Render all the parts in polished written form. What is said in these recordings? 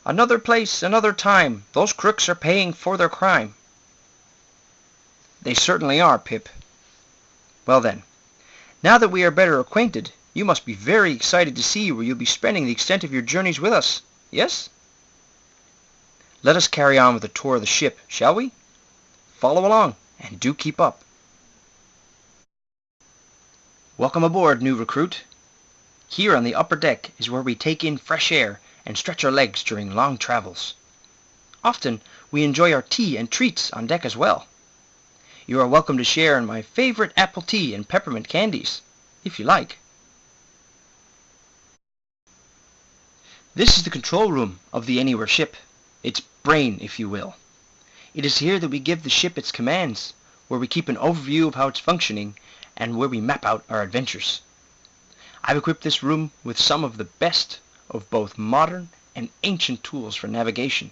Another place, another time. Those crooks are paying for their crime. They certainly are, Pip. Well then, now that we are better acquainted, you must be very excited to see where you'll be spending the extent of your journeys with us, yes? Let us carry on with the tour of the ship, shall we? Follow along, and do keep up. Welcome aboard, new recruit. Here on the upper deck is where we take in fresh air and stretch our legs during long travels. Often we enjoy our tea and treats on deck as well. You are welcome to share in my favorite apple tea and peppermint candies, if you like. This is the control room of the Anywhere ship, its brain, if you will. It is here that we give the ship its commands, where we keep an overview of how it's functioning, and where we map out our adventures. I've equipped this room with some of the best of both modern and ancient tools for navigation.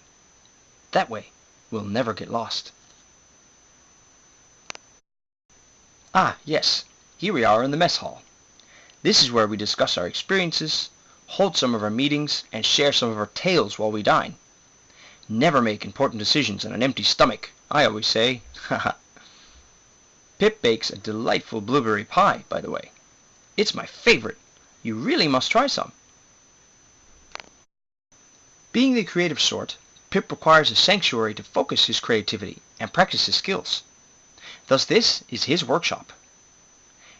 That way, we'll never get lost. Ah, yes, here we are in the mess hall. This is where we discuss our experiences, hold some of our meetings, and share some of our tales while we dine. Never make important decisions on an empty stomach, I always say. Pip bakes a delightful blueberry pie, by the way. It's my favorite. You really must try some. Being the creative sort, Pip requires a sanctuary to focus his creativity and practice his skills. Thus this is his workshop.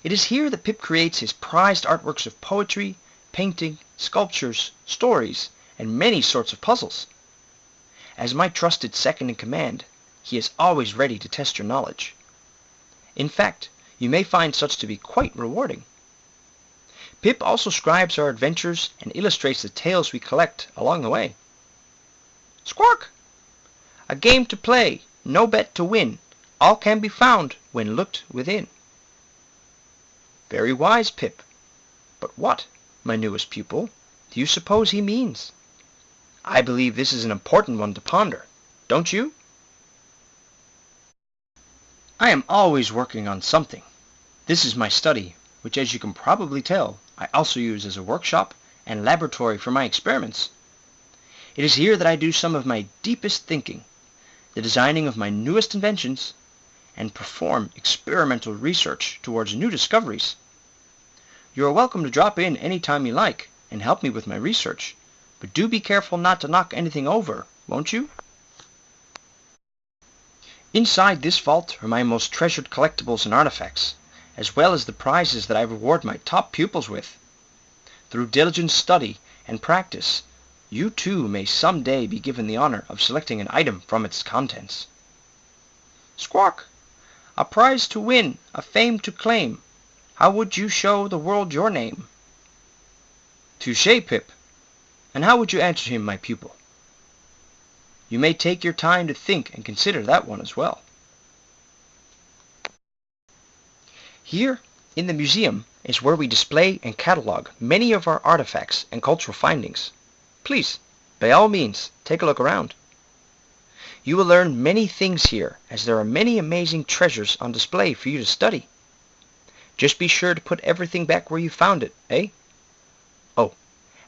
It is here that Pip creates his prized artworks of poetry, painting, sculptures, stories, and many sorts of puzzles. As my trusted second in command, he is always ready to test your knowledge. In fact, you may find such to be quite rewarding. Pip also scribes our adventures and illustrates the tales we collect along the way. Squawk! A game to play, no bet to win. All can be found when looked within. Very wise, Pip. But what, my newest pupil, do you suppose he means? I believe this is an important one to ponder, don't you? I am always working on something. This is my study, which, as you can probably tell, I also use as a workshop and laboratory for my experiments. It is here that I do some of my deepest thinking, the designing of my newest inventions, and perform experimental research towards new discoveries. You are welcome to drop in any time you like and help me with my research, but do be careful not to knock anything over, won't you? Inside this vault are my most treasured collectibles and artifacts, as well as the prizes that I reward my top pupils with. Through diligent study and practice, you too may someday be given the honor of selecting an item from its contents. Squawk! A prize to win, a fame to claim. How would you show the world your name? Touché, Pip. And how would you answer him, my pupil? You may take your time to think and consider that one as well. Here, in the museum, is where we display and catalog many of our artifacts and cultural findings. Please, by all means, take a look around. You will learn many things here, as there are many amazing treasures on display for you to study. Just be sure to put everything back where you found it, eh? Oh,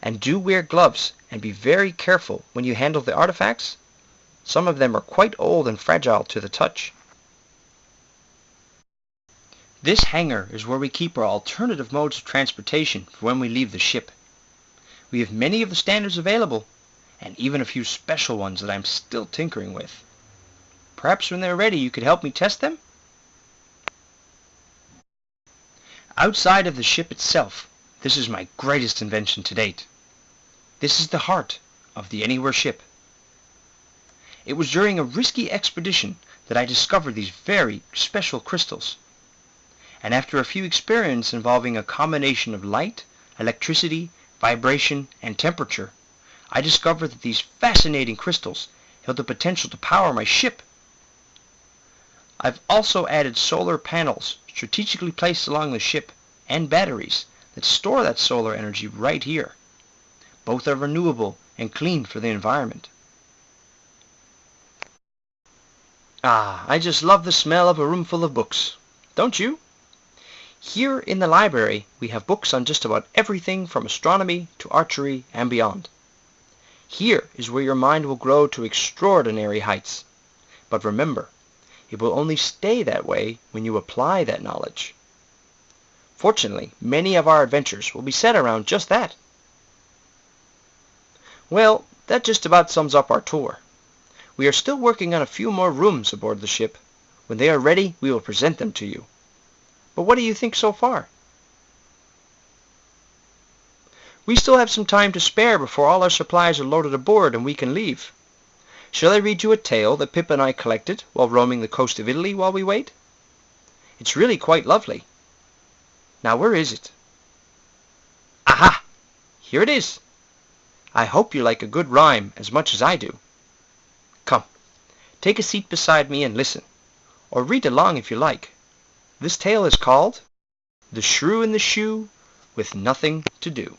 and do wear gloves and be very careful when you handle the artifacts. Some of them are quite old and fragile to the touch. This hangar is where we keep our alternative modes of transportation for when we leave the ship. We have many of the standards available, and even a few special ones that I'm still tinkering with. Perhaps when they're ready you could help me test them? Outside of the ship itself, this is my greatest invention to date. This is the heart of the Anywhere ship. It was during a risky expedition that I discovered these very special crystals. And after a few experiments involving a combination of light, electricity, vibration, and temperature, I discovered that these fascinating crystals held the potential to power my ship. I've also added solar panels strategically placed along the ship and batteries that store that solar energy right here. Both are renewable and clean for the environment. Ah, I just love the smell of a room full of books. Don't you? Here in the library, we have books on just about everything from astronomy to archery and beyond. Here is where your mind will grow to extraordinary heights. But remember, it will only stay that way when you apply that knowledge. Fortunately, many of our adventures will be set around just that. Well, that just about sums up our tour. We are still working on a few more rooms aboard the ship. When they are ready, we will present them to you. But what do you think so far? We still have some time to spare before all our supplies are loaded aboard and we can leave. Shall I read you a tale that Pip and I collected while roaming the coast of Italy while we wait? It's really quite lovely. Now where is it? Aha! Here it is. I hope you like a good rhyme as much as I do. Come, take a seat beside me and listen, or read along if you like. This tale is called The Shrew in the Shoe with Nothing to Do.